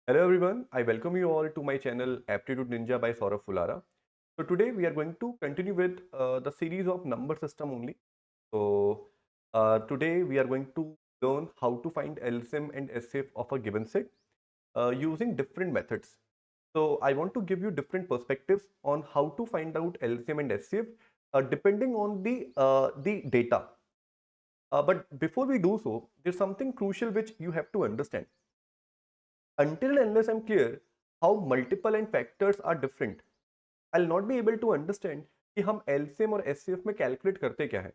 Hello everyone, I welcome you all to my channel Aptitude Ninja by Saurabh Fulara. So today we are going to continue with the series of number system only. Today we are going to learn how to find LCM and SCF of a given set using different methods. So I want to give you different perspectives on how to find out LCM and SCF depending on the data. But before we do so, there's something crucial which you have to understand. Until and unless I'm clear how multiple and factors are different, I'll not be able to understand कि हम LCM और SCF में calculate करते क्या है.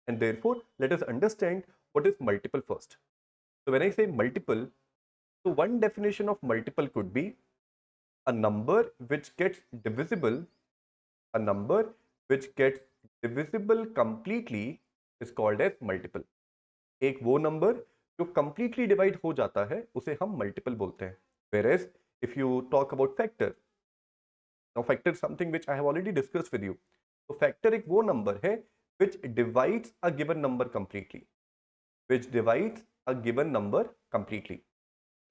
And therefore, let us understand what is multiple first. So when I say multiple, so one definition of multiple could be a number which gets divisible, a number which gets divisible completely is called as multiple. एक वो number जो completely divide हो जाता है उसे हम multiple बोलते हैं. Whereas if you talk about factor, now factor is something which I have already discussed with you. तो factor एक वो नंबर है which divides a given number completely, which divides a given number completely.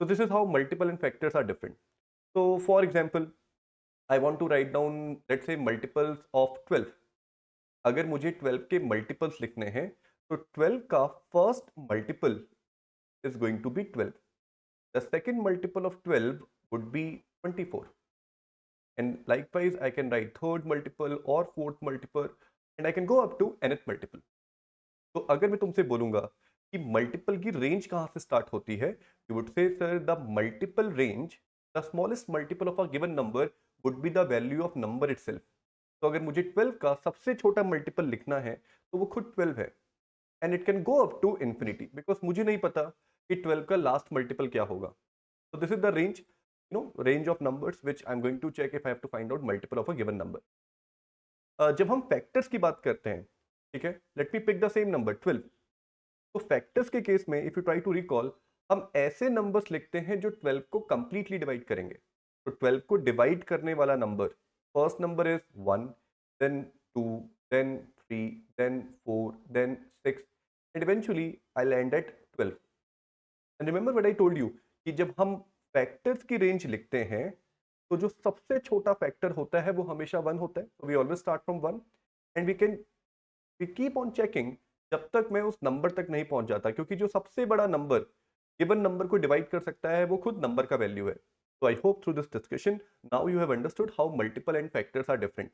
So this is how multiple and factors are different. So for example, I want to write down, let's say, multiples of 12. अगर मुझे 12 के multiples लिखने हैं तो 12 का first multiple is going to be 12. The second multiple of 12 would be 24. And likewise, I can write third multiple or fourth multiple, and I can go up to nth multiple. तो अगर मैं तुमसे बोलूंगा कि मल्टीपल की range कहां से start होती है, यू वुड से sir the multiple range, the smallest multiple of a given number would be the value of number itself. तो अगर मुझे 12 का सबसे छोटा मल्टीपल लिखना है तो वो खुद 12 है. And it can go up to infinity because मुझे नहीं पता कि 12 का लास्ट मल्टीपल क्या होगा. So this is the range, range of numbers which I'm going to check if I have to find out multiple of a given number. जब हम factors की बात करते हैं, ठीक है, let me pick the same number 12. तो factors के केस में if you try to recall, हम ऐसे नंबर्स लिखते हैं जो 12 को कंप्लीटली डिवाइड करेंगे. तो 12 को डिवाइड करने वाला number, first number is 1, then 2, then 3, then 4, then 6, and eventually I land at 12. And remember what I told you कि जब हम फैक्टर्स की रेंज लिखते हैं तो जो सबसे छोटा फैक्टर होता है वो हमेशा 1 होता है. We always start from 1 and we keep on checking जब तक मैं उस नंबर तक नहीं पहुंच जाता, क्योंकि जो सबसे बड़ा नंबर गिवन नंबर को डिवाइड कर सकता है वो खुद नंबर का वैल्यू है. So I hope through this discussion now you have understood how multiple and factors are different.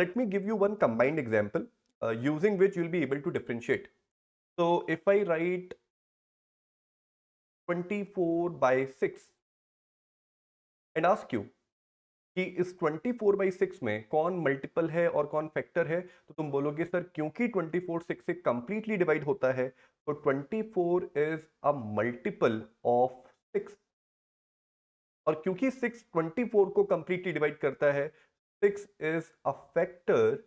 Let me give you one combined example using which you'll be able to differentiate. So if I write 24 by 6 and ask you कि इस 24/6 में कौन multiple है और कौन factor है, तो तुम बोलोगे सर क्योंकि 24 6 से कंप्लीटली डिवाइड होता है तो 24 इज अ मल्टीपल ऑफ 6. और क्योंकि 6 24 को कंप्लीटली डिवाइड करता है, 6 is a factor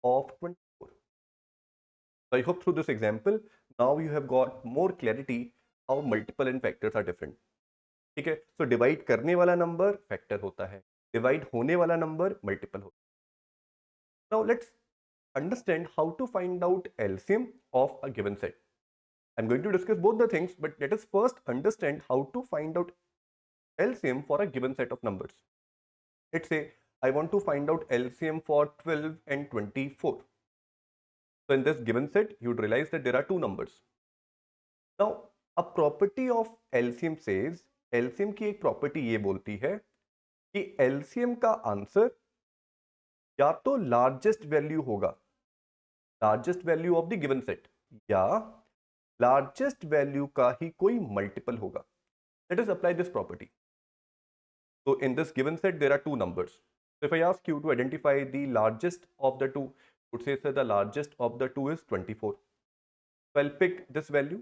of 24. So I hope through this example now you have got more clarity how multiple and factors are different. ठीक है, सो डिवाइड करने वाला नंबर फैक्टर होता है, डिवाइड होने वाला नंबर मल्टीपल होता है. Now let's understand how to find out LCM of a given set. I'm going to discuss both the things, but let us first understand how to find out LCM for a given set of numbers. Let's say I want to find out LCM for 12 and 24. So in this given set, you'd realize that there are two numbers. Now, a property of LCM says, LCM की एक property ये बोलती है कि LCM का answer या तो largest value होगा, largest value of the given set, या लार्जेस्ट वैल्यू का ही कोई मल्टीपल होगा. Let us apply this property. So in this given set there are two numbers. So if I ask you to identify the largest of the two, would say sir the largest of the two is 24. So I'll pick this value.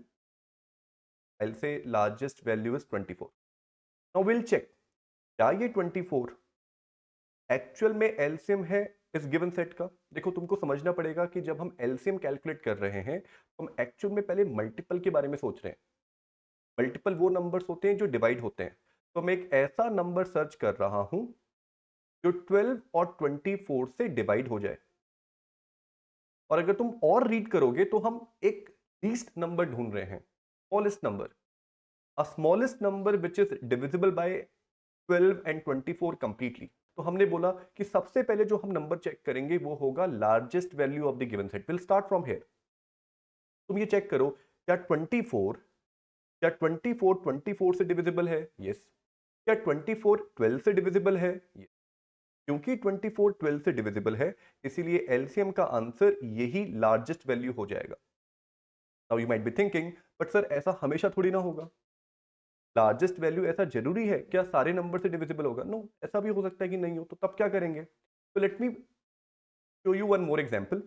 I'll say largest value is 24. Now we'll check क्या ये 24 actual में LCM है इस given set का. देखो तुमको समझना पड़ेगा कि जब हम एलसीएम कैलकुलेट कर रहे हैं तो हम एक्चुअल में पहले मल्टीपल के बारे में सोच रहे हैं. मल्टीपल वो नंबर्स होते हैं जो डिवाइड होते हैं. तो मैं एक ऐसा नंबर सर्च कर रहा हूं जो 12 और 24 से डिवाइड हो जाए. और अगर तुम और रीड करोगे तो हम एक लीस्ट नंबर ढूंढ रहे हैं, smallest number. A smallest number which is divisible by 12 and 24 completely. तो हमने बोला कि सबसे पहले जो हम नंबर चेक करेंगे वो होगा largest value of the given set. Will start from here. तुम ये चेक करो, क्या 24, क्या 24 24 से डिविजिबल है? यस। क्या 24 12 से डिविजिबल है? Yes. क्योंकि 24 12 से डिविजिबल है, इसीलिए एलसीएम का आंसर यही लार्जेस्ट वैल्यू हो जाएगा। Now you might be thinking, but sir ऐसा हमेशा थोड़ी ना होगा। लार्जेस्ट वैल्यू ऐसा जरूरी है क्या सारे नंबर से डिविजिबल होगा? नो, ऐसा भी हो सकता है कि नहीं हो। तो तब क्या करेंगे? तो let me show you one more example.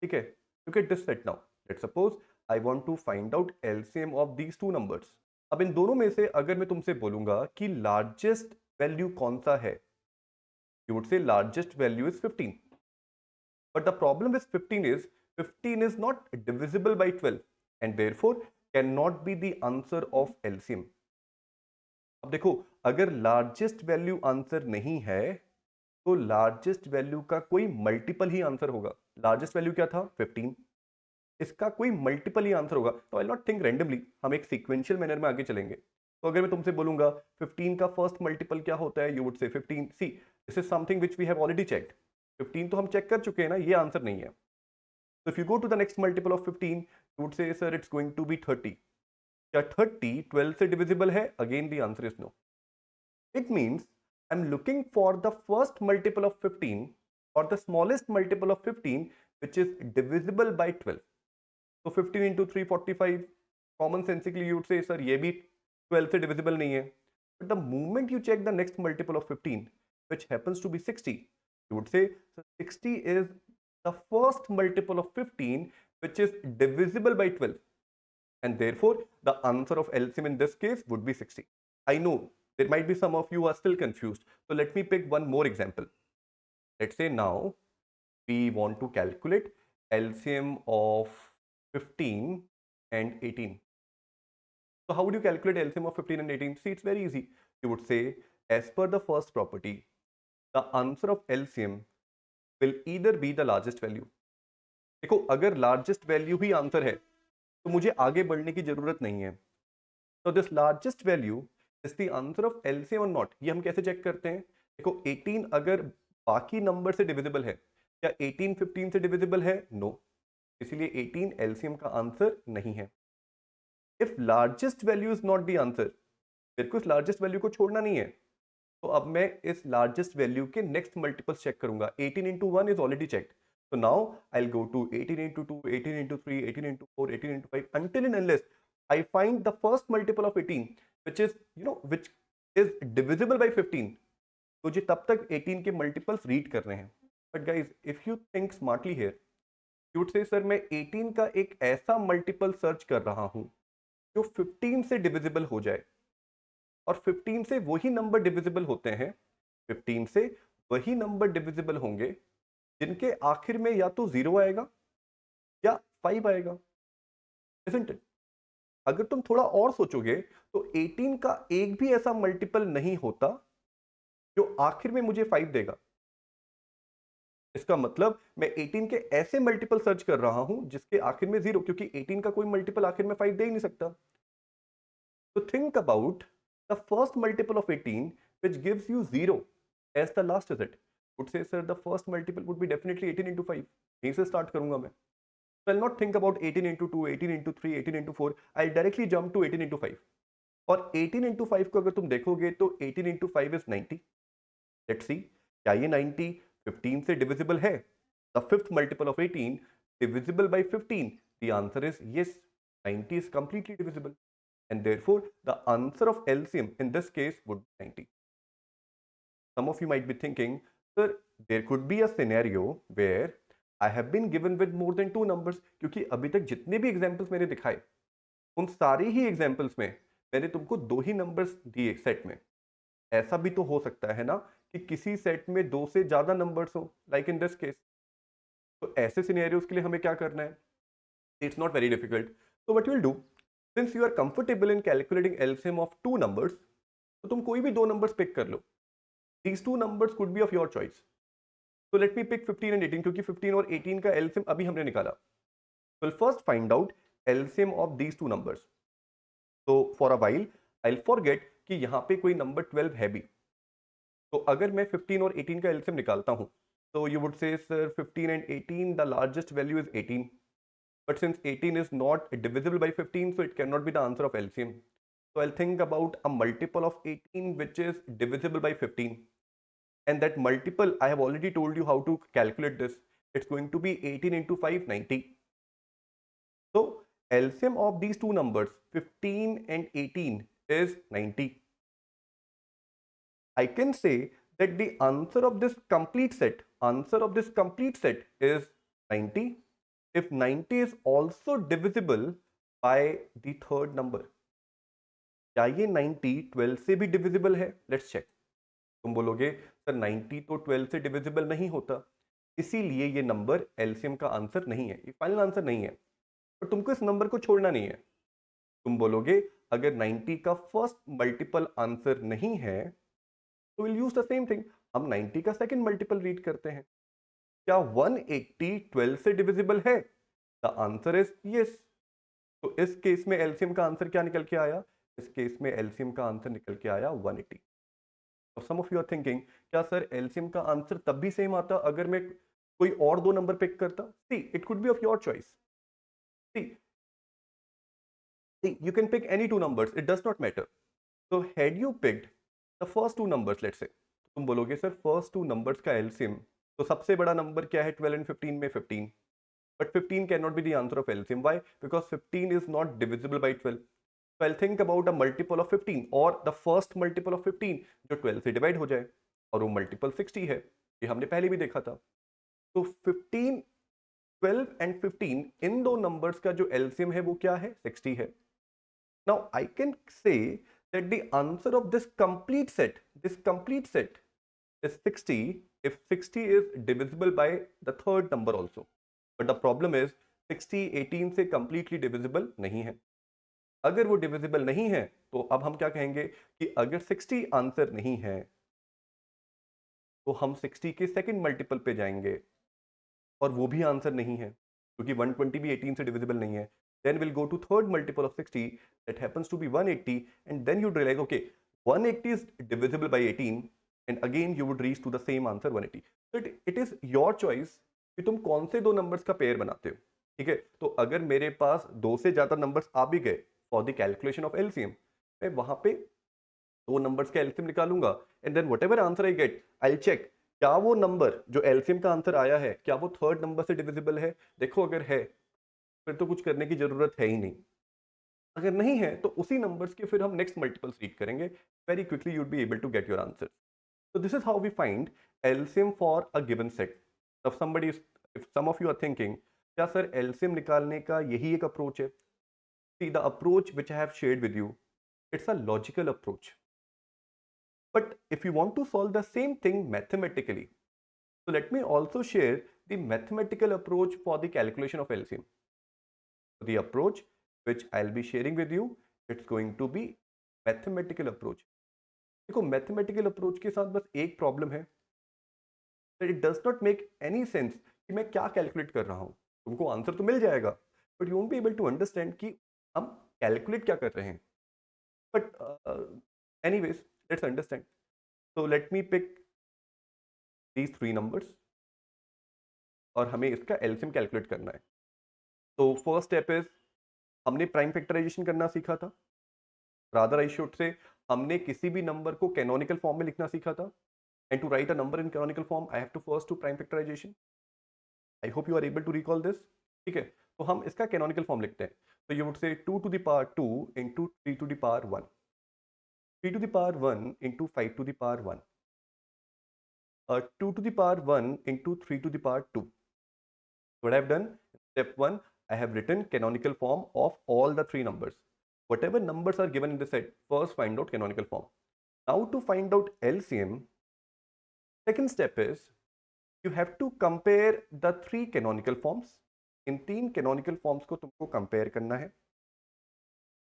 ठीक है, look at this set now. Let's suppose I want to find out LCM of these two numbers. अब इन दोनों में से अगर मैं तुमसे बोलूंगा कि लार्जेस्ट वैल्यू कौन सा है, यू वुड से largest value is 15। But the problem with 15 is not divisible by 12 and therefore cannot be the answer of LCM. अब देखो, अगर लार्जेस्ट वैल्यू आंसर नहीं है तो लार्जेस्ट वैल्यू का कोई मल्टीपल ही आंसर होगा। लार्जेस्ट वैल्यू क्या था? 15। इसका कोई मल्टीपल ही आंसर होगा। तो आई नॉट थिंक रैंडमली, हम एक सीक्वेंशियल मैनर में आगे चलेंगे। तो अगर मैं तुमसे बोलूंगा 15 का फर्स्ट मल्टीपल क्या होता है, you would say 15। See, this is something which we have already checked. 15 तो हम चेक कर चुके हैं ना, ये आंसर नहीं है। So if you go to the next multiple of 15, you would say, sir, it's going to be 30. क्या 30 12 से divisible है? Again, the answer is no. It means I'm looking for the first multiple of 15 or the smallest multiple of 15 which is divisible by 12. So 15 into 3, 45. Common sensically, you would say, sir, ये भी 12 से divisible नहीं है. But the moment you check the next multiple of 15, which happens to be 60, you would say, so 60 is the first multiple of 15 which is divisible by 12, and therefore the answer of LCM in this case would be 60. I know there might be some of you are still confused, so let me pick one more example. Let's say now we want to calculate LCM of 15 and 18. So how would you calculate LCM of 15 and 18? See, it's very easy. You would say, as per the first property, the answer of LCM will either be the largest value. देखो, अगर largest value ही answer है तो मुझे आगे बढ़ने की जरूरत नहीं है। तो this largest value is the answer of LCM और नॉट। ये हम कैसे चेक करते हैं? देखो, 18 अगर बाकी नंबर से डिविजिबल है, क्या 18 15 से डिविजिबल है? नो, इसलिए 18 एलसीएम का आंसर नहीं है। If largest value is not the answer, मेरे को इस लार्जेस्ट वैल्यू को छोड़ना नहीं है, तो अब मैं इस लार्जेस्ट वैल्यू के नेक्स्ट मल्टीपल्स चेक करूंगा। 18 into 1 is already checked. So now I'll go to 18 into 2, 18 into 3, 18 into 4, 18 into 5 until and unless I find the first multiple of 18 which is, which is divisible by 15. मुझे तब तक 18 के multiples read करने हैं। But guys, if you think smartly here, you would से, sir मैं 18 का एक ऐसा मल्टीपल सर्च कर रहा हूं जो 15 से डिविजिबल हो जाए, और 15 से वही नंबर डिविजिबल होते हैं, 15 से वही नंबर डिविजिबल होंगे जिनके आखिर में या तो 0 आएगा या 5 आएगा, isn't it? अगर तुम थोड़ा और सोचोगे तो 18 का एक भी ऐसा मल्टीपल नहीं होता जो आखिर में मुझे 5 देगा। इसका मतलब मैं 18 के ऐसे मल्टीपल सर्च कर रहा हूं जिसके आखिर में 0, क्योंकि 18 का कोई मल्टीपल आखिर में 5 दे ही नहीं सकता। So think about the first multiple of 18 which gives you 0 as the last digit. Would say, sir, the first multiple would be definitely 18 into 5. यहीं से start करूंगा मैं। So I'll not think about 18 into 2, 18 into 3, 18 into 4. I'll directly jump to 18 into 5. और 18 into 5 को अगर तुम देखोगे तो 18 into 5 is 90. Let's see, क्या ये 90 15 से divisible है? The fifth multiple of 18 divisible by 15. The answer is yes, 90 is completely divisible. And therefore the answer of LCM in this case would be 90. Some of you might be thinking, sir, there could be a scenario where I have been given with more than 2 numbers, क्योंकि अभी तक जितने भी examples मैंने दिखाए उन सारे ही examples में मैंने तुमको 2 ही नंबर्स दिए सेट में। ऐसा भी तो हो सकता है ना कि किसी सेट में 2 से ज्यादा नंबर्स हो, लाइक इन दिस केस। तो ऐसे सिनेरियोज के लिए हमें क्या करना है? It's not very difficult. So what will do, since you are comfortable in calculating LCM of 2 numbers, तो तुम कोई भी 2 नंबर्स पिक कर लो। These 2 numbers could be of your choice. तो लेट मी पिक 15 एंड 18, क्योंकि 15 और 18 का एलसीएम अभी हमने निकाला। Will first find out LCM of these 2 numbers. तो for a while I forget कि यहाँ पे कोई नंबर 12 है भी। तो अगर मैं 15 और 18 का एलसीएम निकालता हूँ, तो यू वुड से sir 15 and 18 the largest value is 18, but since 18 is not divisible by 15, so it cannot be the answer of LCM. So I'll think about a multiple of 18 which is divisible by 15, and that multiple I have already told you how to calculate this. It's going to be 18 into 5, 90. So LCM of these two numbers 15 and 18 is 90. I can say that the answer of this complete set is 90 if 90 is also divisible by the third number. क्या ये 90 12 से भी divisible है? Let's check. तुम बोलोगे sir 90 तो 12 से divisible नहीं होता, इसीलिए ये नंबर एलसीएम का आंसर नहीं है, ये फाइनल आंसर नहीं है। पर तुमको इस नंबर को छोड़ना नहीं है। तुम बोलोगे अगर 90 का फर्स्ट मल्टीपल आंसर नहीं है तो will use the same thing, हम 90 का सेकंड मल्टीपल रीड करते हैं। क्या 180 12 से डिविजिबल है? The answer is yes. तो इस केस में एलसीएम का आंसर क्या निकल के आया? इस केस में एलसीएम का आंसर निकल के आया 180। सम ऑफ यू आर थिंकिंग क्या सर एलसीएम का आंसर तब भी सेम आता अगर मैं कोई और दो नंबर पिक करता? See it could be of your choice. See you can pick any two numbers, it does not matter. So had you picked the first two numbers, let's say, तुम बोलोगे sir first two numbers का LCM, तो सबसे बड़ा number क्या है 12 and 15 में? 15। But 15 cannot be the answer of LCM. Why? Because 15 is not divisible by 12. So I'll think about a multiple of 15 or the first multiple of 15 जो 12 से divide हो जाए, और वो मल्टीपल 60 है, ये हमने पहले भी देखा था। तो 15 12 एंड 15 इन दो नंबर्स का जो एलसीएम है वो क्या है? 60 है। Now I can say that the answer of this complete set is 60 if 60 is divisible by the third number also. But the problem is 60 18 से completely divisible नहीं है। अगर वो divisible नहीं है तो अब हम क्या कहेंगे कि अगर 60 आंसर नहीं है तो हम 60 के सेकंड मल्टीपल पे जाएंगे और वो भी आंसर नहीं है क्योंकि 120 भी 18 से डिविजिबल नहीं है। Then we'll go to third multiple of 60 that happens to be 180, and then you'd realize okay 180 is divisible by 18, and again you would reach to the same answer 180. So it is your choice कि तुम कौन से दो numbers का pair बनाते हो। ठीक है, तो अगर मेरे पास दो से ज्यादा नंबर्स आ भी गए for the calculation of LCM, मैं वहां पे दो नंबर्स का एलसीएम निकालूंगा, and then whatever answer I get I check क्या वो नंबर जो एलसीएम का आंसर आया है क्या वो थर्ड नंबर से डिविजिबल है। देखो अगर है फिर तो कुछ करने की जरूरत है ही नहीं, अगर नहीं है तो उसी नंबर्स के फिर हम नेक्स्ट मल्टीपल्स रीड करेंगे, very quickly you would be able to get your answer. So this is how we find LCM for a given set. If somebody is, if some of you are thinking, क्या sir LCM निकालने का यही एक approach है? See the approach which I have shared with you, it's a logical approach. But if you want to solve the same thing mathematically, so let me also share the mathematical approach for the calculation of LCM. The approach which I'll be sharing with you, it's going to be mathematical approach. देखो mathematical approach के साथ बस एक problem है, it does not make any sense कि मैं क्या calculate कर रहा हूं। तुमको आंसर तो मिल जाएगा but you won't be able to understand कि हम कैलकुलेट क्या कर रहे हैं। But anyways let's understand. So let me pick these three numbers और हमें इसका एलसीएम कैलकुलेट करना है। तो फर्स्ट स्टेप इज हमने प्राइम फैक्टराइजेशन करना सीखा था, रादर आई शुड से हमने किसी भी नंबर को कैनोनिकल फॉर्म में लिखना सीखा था। And to write a number in canonical form I have to first to prime factorization. I hope you are able to recall this. ठीक है, तो हम इसका कैनोनिकल फॉर्म लिखते हैं। तो you would say 2 to the power 2 into 3 to the power 1, 3 to the power 1 into 5 to the power 1, 2 to the power 1 into 3 to the power 2. What I have done, step 1, I have written canonical form of all the three numbers. Whatever numbers are given in the set, first find out canonical form. Now to find out LCM, second step is you have to compare the three canonical forms. इन तीन canonical forms को तुमको compare करना है.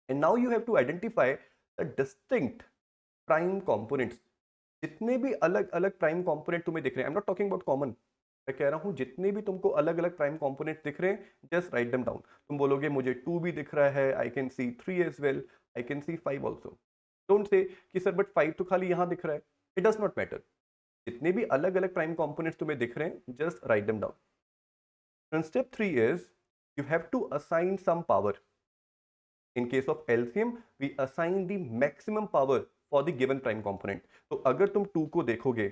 And now you have to identify the distinct prime components. जितने भी अलग अलग prime component तुम्हें दिख रहे हैं, I am not talking about common, मैं कह रहा हूं जितने भी तुमको अलग अलग प्राइम कंपोनेंट दिख रहे हैं, जस्ट राइट देम डाउन। तुम बोलोगे मुझे 2 भी दिख रहा है, I can see 3 as well, I can see 5 also. Don't say कि सर बट 5 तो खाली यहाँ दिख रहा है. It does not matter. जितने भी अलग अलग प्राइम कंपोनेंट्स तुम्हें दिख रहे हैं, just write them down. And step 3 is you have to assign some power. In case of LCM, we assign the maximum power for the given prime component. तो अगर तुम 2 को देखोगे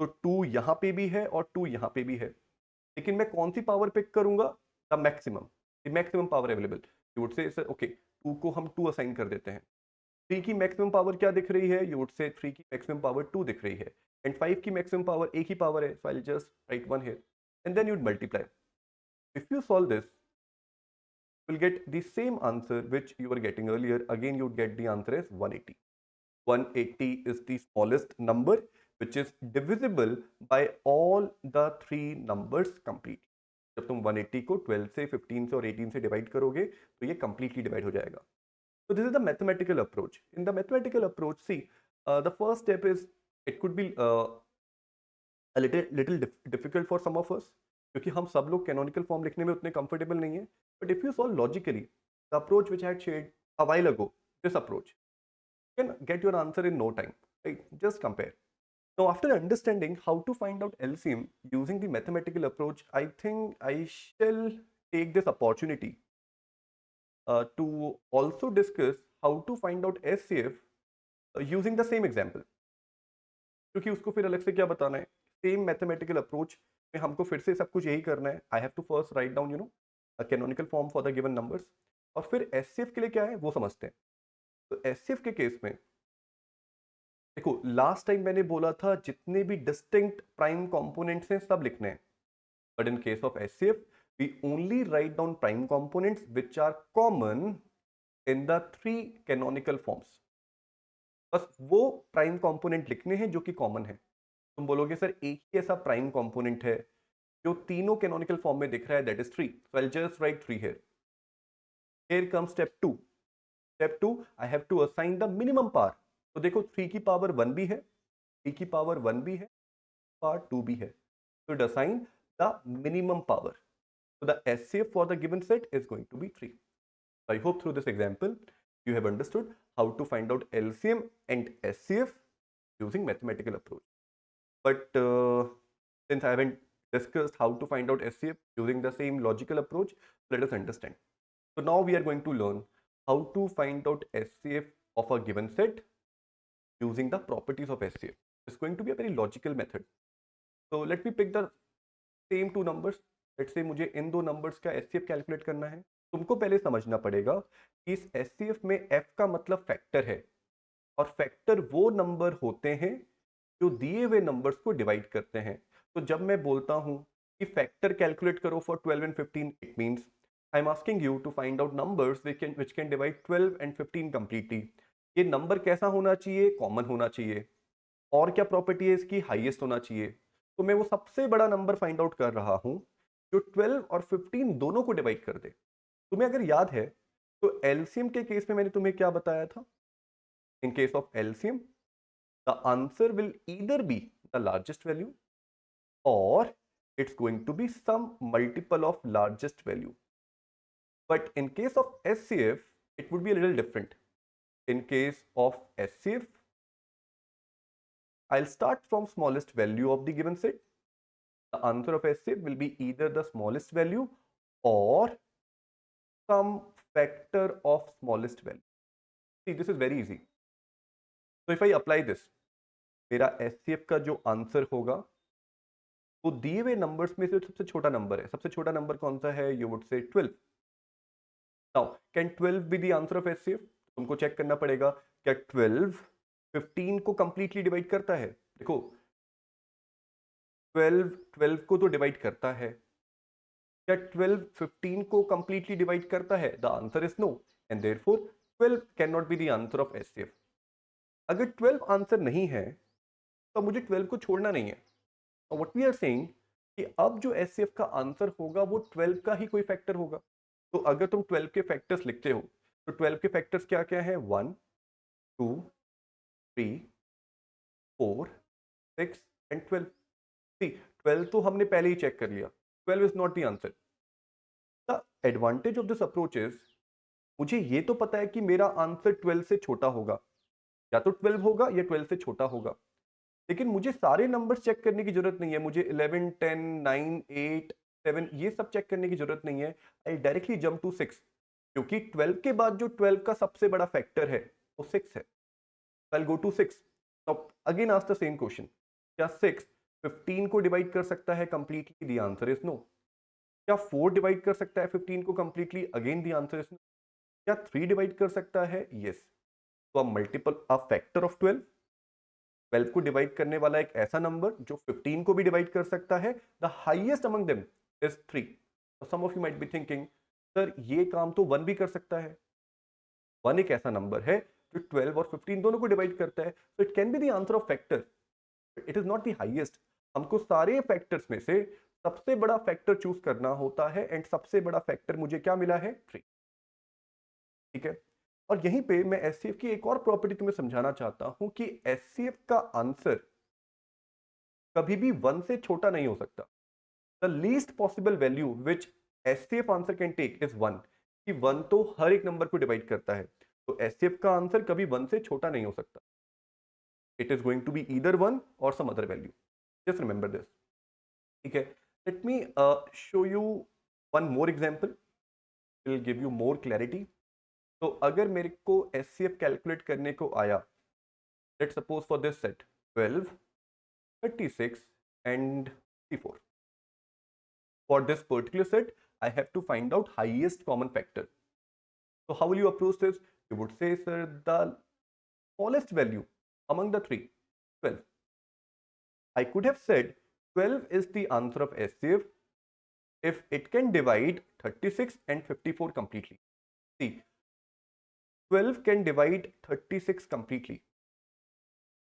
तो 2 यहाँ पे भी है और 2 यहाँ पे भी है, लेकिन मैं कौन सी पावर पिक करूंगा? The maximum, the maximum power available. You would से सर ओके 2 को हम 2 असाइन कर देते हैं. 3 की मैक्सिमम पावर क्या दिख रही है? यू वुड से 3 की मैक्सिमम पावर 2 दिख रही है, एंड 5 की मैक्सिमम पावर एक ही पावर है, so I will just write 1 here and then you would multiply. If you solve this, will get the same answer which you were getting earlier. Again, you would get the answer as 180. 180 is the smallest number which is divisible by all the three numbers completely. जब तुम 180 को 12 से 15 से और 18 से divide करोगे तो ये completely डिवाइड हो जाएगा. So this is the mathematical approach. In the mathematical approach, see, the first step is it could be a little difficult for some of us क्योंकि हम सब लोग कैनोनिकल फॉर्म लिखने में उतने कंफर्टेबल नहीं है. But if you solve logically the approach which I had shared a while ago, this approach can get your answer in no time, right? Just compare. Now, after understanding how to find out LCM using the mathematical approach, I think I shall take this opportunity to also discuss how to find out SCF using the same example. क्योंकि उसको फिर अलग से क्या बताना है, same mathematical approach में हमको फिर से सब कुछ यही करना है. I have to first write down a canonical form for the given numbers, और फिर एचसीएफ के लिए क्या है वो समझते हैं. तो एचसीएफ के केस में देखो, लास्ट टाइम मैंने बोला था जितने भी डिस्टिंक्ट प्राइम कंपोनेंट्स हैं सब लिखने हैं. But in case of HCF we only write down prime components which are common in the three canonical forms. बस वो प्राइम कंपोनेंट लिखने हैं जो कि कॉमन है. तुम बोलोगे सर एक ही ऐसा प्राइम कंपोनेंट है जो तीनों कैनोनिकल फॉर्म में दिख रहा है, that is 3. So I will just write 3 here. Here comes step 2. Step 2, I have to assign the minimum power. तो देखो 3 की पावर 1 भी है, 3 की पावर 1 भी है, पावर 2 भी है. तो it assign the minimum power. So the SCF for the given set is going to be 3. So I hope through this example you have understood how to find out LCM and SCF using mathematical approach. But since I haven't discussed how to find out SCF using the same logical approach, let us understand. So now we are going to learn how to find out SCF of a given set using the properties of SCF. It's going to be a very logical method. So let me pick the same two numbers. Let's say मुझे इन दो numbers का SCF calculate करना है. तुमको पहले समझना पड़ेगा कि इस SCF में F का मतलब फैक्टर है, और फैक्टर वो नंबर होते हैं जो दिए हुए नंबर्स को डिवाइड करते हैं. तो जब मैं बोलता हूं कि फैक्टर कैलकुलेट करो for 12 and 15, it means I am asking you to find out numbers which can divide 12 and 15 completely. ये नंबर कैसा होना चाहिए? कॉमन होना चाहिए. और क्या प्रॉपर्टी है इसकी? हाईएस्ट होना चाहिए. तो मैं वो सबसे बड़ा नंबर फाइंड आउट कर रहा हूं जो 12 और 15 दोनों को डिवाइड कर दे. तुम्हें अगर याद है तो एलसीएम के केस में मैंने तुम्हें क्या बताया था? इन case of LCM the answer will either be the largest value or it's going to be some multiple of largest value. But in case of SCF, it would be a little different. In case of SCF, I'll start from smallest value of the given set. The answer of SCF will be either the smallest value or some factor of smallest value. See, this is very easy. So if I apply this, मेरा SCF का जो answer होगा वो दिए हुए numbers में से सबसे छोटा नंबर है. सबसे छोटा नंबर कौन सा है? यू वुड से 12. Now can 12 B the answer of HCF? तुमको चेक करना पड़ेगा क्या 12 15 को कंप्लीटली डिवाइड करता है. देखो 12 12 को तो डिवाइड करता है. क्या 12 15 को कंप्लीटली डिवाइड करता है? The answer is no, and therefore 12 can not be the answer of HCF. अगर 12 आंसर नहीं है तो मुझे 12 को छोड़ना नहीं है. व्हाट वी आर सेइंग कि अब जो एचसीएफ का आंसर होगा वो 12 का ही कोई फैक्टर होगा. तो अगर तुम 12 के फैक्टर्स लिखते हो तो 12 के फैक्टर्स क्या क्या है? 1 2 3 4 6 एंड 12. सी 12 तो हमने पहले ही चेक कर लिया. 12 is not the answer. The advantage of this approach is मुझे ये तो पता है कि मेरा आंसर 12 से छोटा होगा, या तो 12 होगा या 12 से छोटा होगा, लेकिन मुझे सारे नंबर्स चेक करने की जरूरत नहीं है। मुझे 11, 10, 9, 8, 7 ये सब चेक करने की जरूरत नहीं है। आई डायरेक्टली जंप टू 6, क्योंकि 12 के बाद जो 12 का सबसे बड़ा फैक्टर है वो 6 है। I go to 6। Now again ask the same question, क्या 6 15 को डिवाइड कर सकता है completely? The answer is no. क्या 4 डिवाइड कर सकता है 15 को completely? Again the answer is no. क्या 3 डिवाइड कर सकता है? यस। तो a multiple a factor of 12, 12 को डिवाइड करने वाला एक ऐसा नंबर जो 15 को भी डिवाइड कर सकता है, the highest among them is 3। Some of you might be thinking, sir ये काम तो 1 भी कर सकता है। 1 एक ऐसा नंबर है जो 12 और 15 दोनों को डिवाइड करता है, so it can be the answer of factor, it is not the highest. हमको सारे फैक्टर्स में से सबसे बड़ा फैक्टर चूज करना होता है, एंड सबसे बड़ा फैक्टर मुझे क्या मिला है? 3। ठीक है। और यहीं पे मैं एचसीएफ की एक और प्रॉपर्टी तुम्हें समझाना चाहता हूं कि एचसीएफ का आंसर कभी भी 1 से छोटा नहीं हो सकता। The least possible value which HCF answer can take is 1, कि 1 तो हर एक नंबर को डिवाइड करता है, तो एचसीएफ का आंसर कभी 1 से छोटा नहीं हो सकता। It is going to be either 1 और some other value. Just remember this. ठीक है। Let me show you one more example, will give you more clarity. तो अगर मेरे को एचसीएफ कैलकुलेट करने को आया, let's suppose for this set 12, 36 and 64. For this particular set, I have to find out highest common factor. So how will you approach this? You would say, sir, the smallest value among the three, 12. I could have said 12 is the answer of HCF if it can divide 36 and 54 completely. See, 12 can divide 36 completely,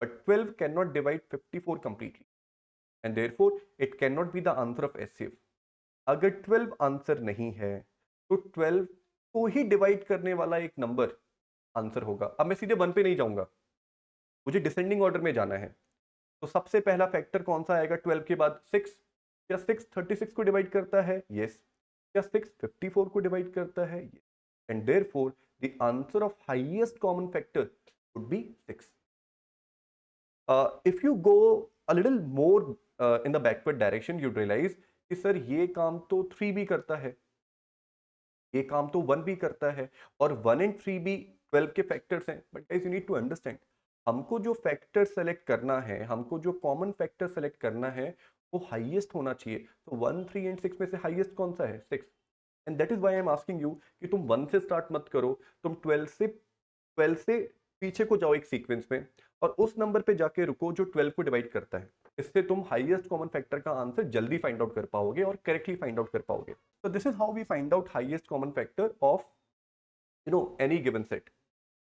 but 12 cannot divide 54 completely, and therefore it cannot be the answer of HCF. अगर 12 answer नहीं है तो 12 को ही divide करने वाला एक number answer होगा। अब मैं सीधे 1 पे नहीं जाऊंगा, मुझे डिसेंडिंग ऑर्डर में जाना है। तो सबसे पहला फैक्टर कौन सा आएगा 12 के बाद? 6। क्या 6 36 को डिवाइड करता है? यस। क्या 6 54 को डिवाइड करता है? Yes. And therefore the answer of highest common factor would be 6। If you go a little more in the backward direction, you realize कि सर ये काम तो 3 भी करता है, ये काम तो 1 भी करता है, और 1 एंड 3 भी 12 के फैक्टर्स हैं। But guys, you need to understand, हमको जो फैक्टर सेलेक्ट करना है, हमको जो कॉमन फैक्टर सेलेक्ट करना है, वो हाईएस्ट होना चाहिए। तो 1, 3 एंड 6 में से हाईएस्ट कौन सा है? 6। And that is why I am asking you कि तुम 1 से स्टार्ट मत करो, तुम 12 से पीछे को जाओ एक सीक्वेंस में, और उस नंबर पे जाके रुको जो 12 को डिवाइड करता है। इससे तुम हाईएस्ट कॉमन फैक्टर का आंसर जल्दी फाइंड आउट कर पाओगे और करेक्टली फाइंड आउट कर पाओगे। So this is how we find out highest common factor of any given set.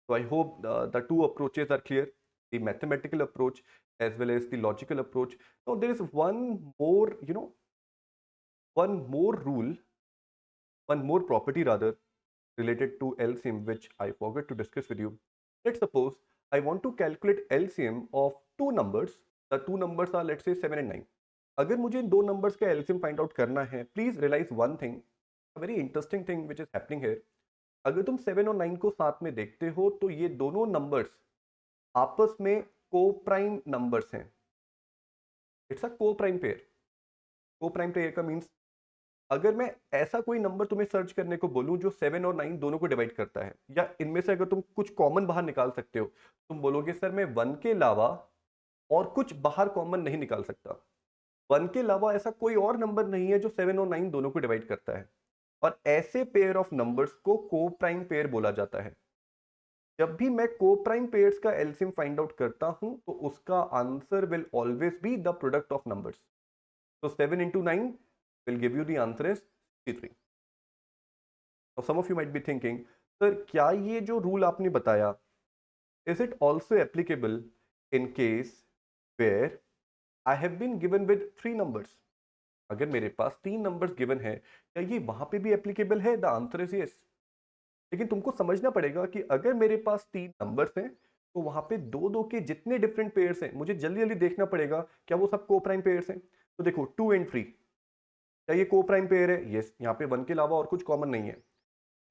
So I hope the two approaches are clear, the mathematical approach as well as the logical approach. Now there is one more rule, one more property rather, related to LCM which I forgot to discuss with you. Let's suppose I want to calculate LCM of two numbers. The two numbers are, let's say, 7 and 9. अगर मुझे इन दो numbers का LCM find out करना है, please realize one thing, very interesting thing which is happening here. अगर तुम 7 और 9 को साथ में देखते हो तो ये दोनों नंबर्स आपस में को प्राइम नंबर्स हैं। इट्स अ को प्राइम पेयर। को प्राइम पेयर का मीन्स, अगर मैं ऐसा कोई नंबर तुम्हें सर्च करने को बोलूं जो 7 और 9 दोनों को डिवाइड करता है, या इनमें से अगर तुम कुछ कॉमन बाहर निकाल सकते हो, तुम बोलोगे सर मैं 1 के अलावा और कुछ बाहर कॉमन नहीं निकाल सकता। 1 के अलावा ऐसा कोई और नंबर नहीं है जो 7 और 9 दोनों को डिवाइड करता है, और ऐसे पेयर ऑफ नंबर्स को को प्राइम पेयर बोला जाता है। जब भी मैं को प्राइम पेयर्स का एलसीएम फाइंड आउट करता हूं तो उसका answer will always be the product of numbers. So 7 into 9 will give you the answer is 63. Now some of you might be thinking, sir क्या ये जो रूल आपने बताया, is it also applicable in case where I have been given with 3 numbers? अगर मेरे पास 3 numbers given है, क्या ये वहां पे भी एप्लीकेबल है? The answer is yes. लेकिन तुमको समझना पड़ेगा कि अगर मेरे पास 3 नंबर्स हैं तो वहां पे दो दो के जितने डिफरेंट पेयर्स हैं, मुझे जल्दी जल्दी देखना पड़ेगा क्या वो सब को प्राइम पेयर्स हैं। तो देखो 2 एंड 3, क्या ये को प्राइम पेयर है? यस। यहाँ पे 1 के अलावा और कुछ कॉमन नहीं है।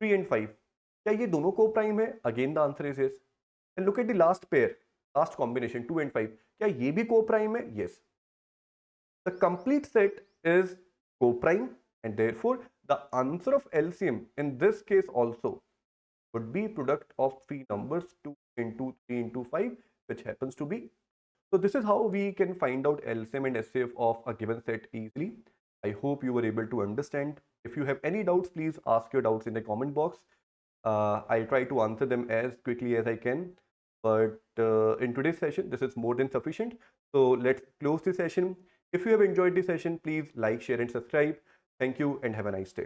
3 एंड 5, क्या ये दोनों को प्राइम है? Again the answer is yes. And look at the last pair, last combination 2 and 5, क्या ये भी को प्राइम है? Yes. The complete set is को prime and therefore the answer of LCM in this case also would be product of three numbers 2 into 3 into 5, which happens to be. So this is how we can find out LCM and SCF of a given set easily. I hope you were able to understand. If you have any doubts, please ask your doubts in the comment box. I'll try to answer them as quickly as I can. But in today's session, this is more than sufficient. So let's close the session. If you have enjoyed the session, please like, share, and subscribe. Thank you and have a nice day.